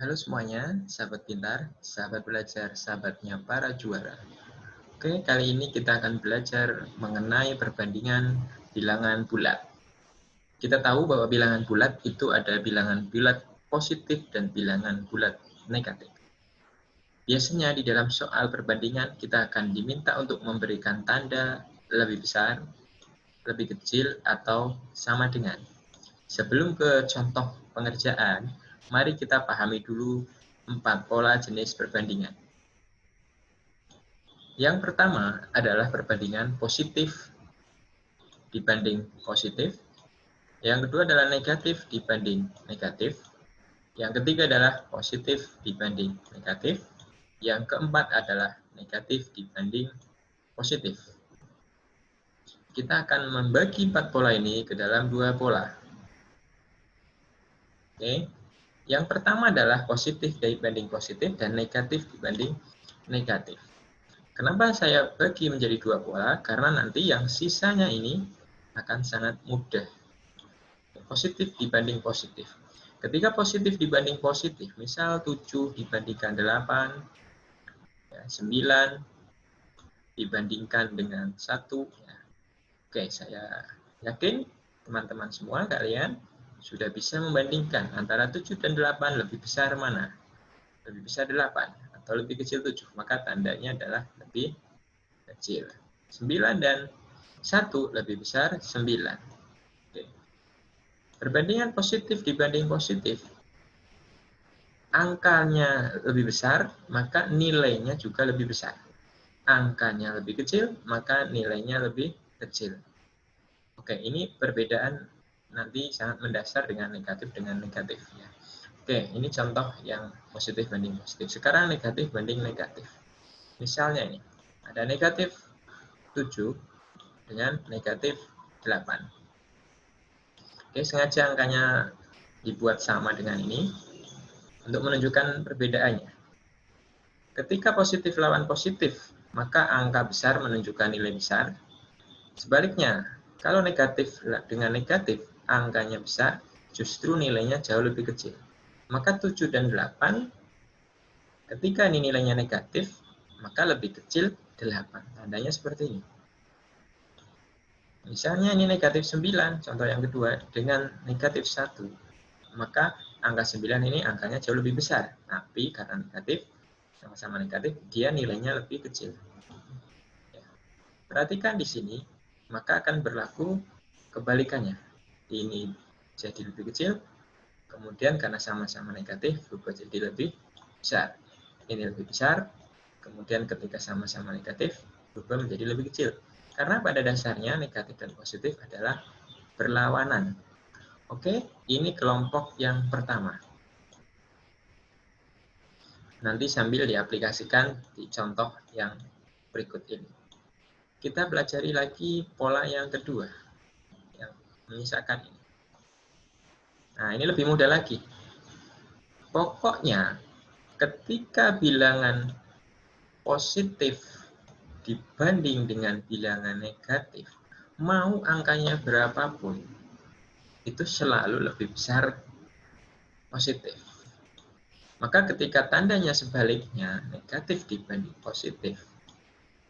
Halo semuanya, sahabat pintar, sahabat belajar, sahabatnya para juara. Oke, kali ini kita akan belajar mengenai perbandingan bilangan bulat. Kita tahu bahwa bilangan bulat itu ada bilangan bulat positif dan bilangan bulat negatif. Biasanya di dalam soal perbandingan kita akan diminta untuk memberikan tanda lebih besar, lebih kecil, atau sama dengan. Sebelum ke contoh pengerjaan, mari kita pahami dulu 4 pola jenis perbandingan. Yang pertama adalah perbandingan positif dibanding positif. Yang kedua adalah negatif dibanding negatif. Yang ketiga adalah positif dibanding negatif. Yang keempat adalah negatif dibanding positif. Kita akan membagi 4 pola ini ke dalam 2 pola. Oke. Yang pertama adalah positif dibanding positif dan negatif dibanding negatif. Kenapa saya bagi menjadi 2 pola? Karena nanti yang sisanya ini akan sangat mudah. Positif dibanding positif. Ketika positif dibanding positif, misal 7 dibandingkan 8, 9 dibandingkan dengan 1. Oke, saya yakin teman-teman semua kalian sudah bisa membandingkan antara 7 dan 8 lebih besar mana? Lebih besar 8 atau lebih kecil 7, maka tandanya adalah lebih kecil. 9 dan 1 lebih besar 9. Oke. Perbandingan positif dibanding positif, angkanya lebih besar, maka nilainya juga lebih besar. Angkanya lebih kecil, maka nilainya lebih kecil. Oke, ini perbedaan nanti sangat mendasar dengan negatif dengan negatif. Ya. Oke, ini contoh yang positif banding positif. Sekarang negatif banding negatif. Misalnya ini, ada negatif 7 dengan negatif 8. Oke, sengaja angkanya dibuat sama dengan ini untuk menunjukkan perbedaannya. Ketika positif lawan positif, maka angka besar menunjukkan nilai besar. Sebaliknya, kalau negatif dengan negatif, angkanya besar, justru nilainya jauh lebih kecil. Maka 7 dan 8, ketika ini nilainya negatif, maka lebih kecil 8. Tandanya seperti ini. Misalnya ini negatif 9, contoh yang kedua, dengan negatif 1. Maka angka 9 ini angkanya jauh lebih besar. Tapi karena negatif, sama-sama negatif, dia nilainya lebih kecil. Perhatikan di sini, maka akan berlaku kebalikannya. Ini jadi lebih kecil, kemudian karena sama-sama negatif, berubah jadi lebih besar. Ini lebih besar, kemudian ketika sama-sama negatif, berubah menjadi lebih kecil. Karena pada dasarnya negatif dan positif adalah berlawanan. Oke, ini kelompok yang pertama. Nanti sambil diaplikasikan di contoh yang berikut ini. Kita pelajari lagi pola yang kedua, yang menyisakan ini. Nah, ini lebih mudah lagi. Pokoknya, ketika bilangan positif dibanding dengan bilangan negatif, mau angkanya berapapun, itu selalu lebih besar positif. Maka ketika tandanya sebaliknya, negatif dibanding positif,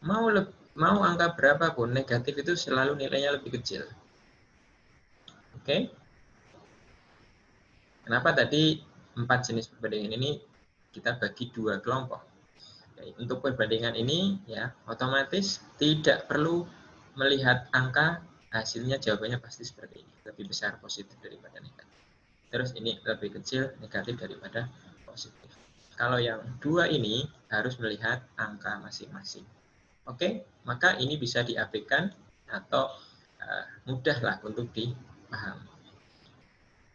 mau angka berapapun, negatif itu selalu nilainya lebih kecil. Oke? Kenapa tadi 4 jenis perbandingan ini kita bagi 2 kelompok? Untuk perbandingan ini ya otomatis tidak perlu melihat angka, hasilnya jawabannya pasti seperti ini, lebih besar positif daripada negatif. Terus ini lebih kecil negatif daripada positif. Kalau yang 2 ini harus melihat angka masing-masing. Oke, maka ini bisa diaplikasikan atau mudahlah untuk dipahami.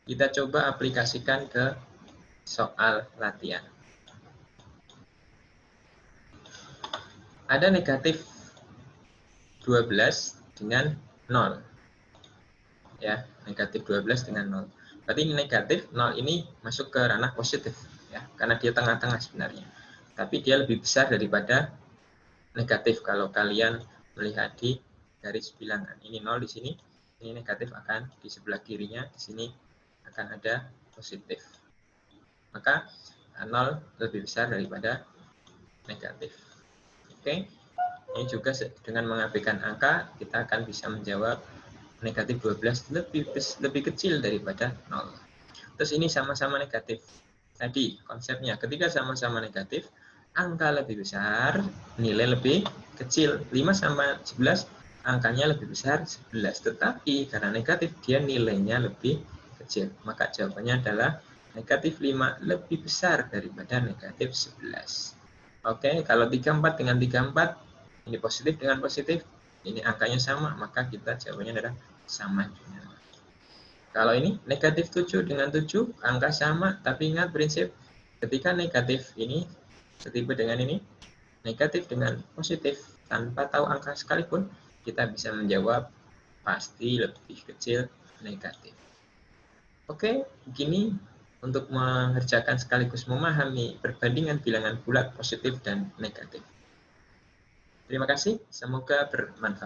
Kita coba aplikasikan ke soal latihan. Ada negatif 12 dengan 0. Ya, negatif 12 dengan 0. Berarti ini negatif, 0 ini masuk ke ranah positif. Ya, karena dia tengah-tengah sebenarnya. Tapi dia lebih besar daripada negatif kalau kalian melihat di garis bilangan. Ini 0 di sini, ini negatif akan di sebelah kirinya, di sini akan ada positif. Maka 0 lebih besar daripada negatif. Oke, ini juga dengan mengabaikan angka, kita akan bisa menjawab negatif 12 lebih kecil daripada 0. Terus ini sama-sama negatif. Tadi konsepnya, ketika sama-sama negatif, angka lebih besar, nilai lebih kecil. 5 sama 11, angkanya lebih besar 11. Tetapi karena negatif, dia nilainya lebih kecil. Maka jawabannya adalah negatif 5 lebih besar daripada negatif 11. Oke, kalau 34 dengan 34, ini positif dengan positif, ini angkanya sama, maka kita jawabannya adalah sama juga. Kalau ini negatif 7 dengan 7, angka sama, tapi ingat prinsip, ketika negatif ini setipe dengan ini, negatif dengan positif, tanpa tahu angka sekalipun, kita bisa menjawab pasti lebih kecil negatif. Oke, begini untuk mengerjakan sekaligus memahami perbandingan bilangan bulat positif dan negatif. Terima kasih, semoga bermanfaat.